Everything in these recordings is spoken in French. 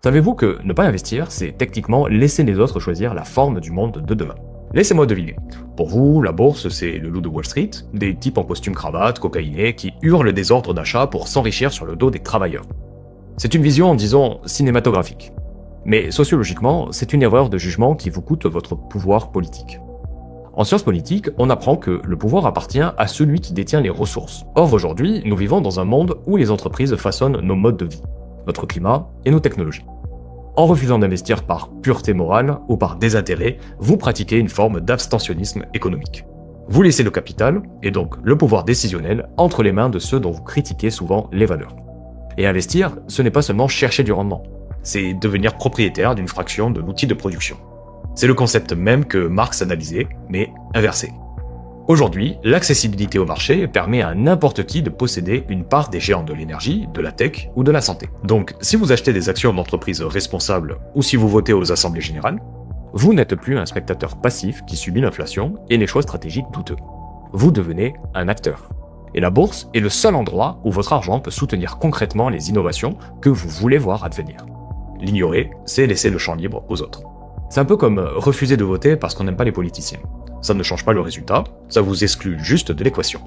Savez-vous que ne pas investir, c'est techniquement laisser les autres choisir la forme du monde de demain? Laissez-moi deviner. Pour vous, la bourse, c'est le loup de Wall Street, des types en costume cravate, cocaïnés, qui hurlent des ordres d'achat pour s'enrichir sur le dos des travailleurs. C'est une vision, disons, cinématographique. Mais sociologiquement, c'est une erreur de jugement qui vous coûte votre pouvoir politique. En sciences politiques, on apprend que le pouvoir appartient à celui qui détient les ressources. Or aujourd'hui, nous vivons dans un monde où les entreprises façonnent nos modes de vie, notre climat et nos technologies. En refusant d'investir par pureté morale ou par désintérêt, vous pratiquez une forme d'abstentionnisme économique. Vous laissez le capital, et donc le pouvoir décisionnel, entre les mains de ceux dont vous critiquez souvent les valeurs. Et investir, ce n'est pas seulement chercher du rendement, c'est devenir propriétaire d'une fraction de l'outil de production. C'est le concept même que Marx analysait, mais inversé. Aujourd'hui, l'accessibilité au marché permet à n'importe qui de posséder une part des géants de l'énergie, de la tech ou de la santé. Donc, si vous achetez des actions d'entreprises responsables ou si vous votez aux assemblées générales, vous n'êtes plus un spectateur passif qui subit l'inflation et les choix stratégiques douteux. Vous devenez un acteur. Et la bourse est le seul endroit où votre argent peut soutenir concrètement les innovations que vous voulez voir advenir. L'ignorer, c'est laisser le champ libre aux autres. C'est un peu comme refuser de voter parce qu'on n'aime pas les politiciens. Ça ne change pas le résultat, ça vous exclut juste de l'équation.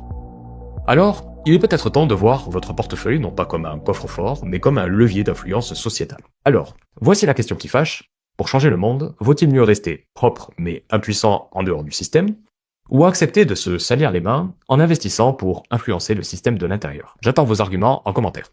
Alors, il est peut-être temps de voir votre portefeuille non pas comme un coffre-fort, mais comme un levier d'influence sociétale. Alors, voici la question qui fâche. Pour changer le monde, vaut-il mieux rester propre mais impuissant en dehors du système, ou accepter de se salir les mains en investissant pour influencer le système de l'intérieur? J'attends vos arguments en commentaire.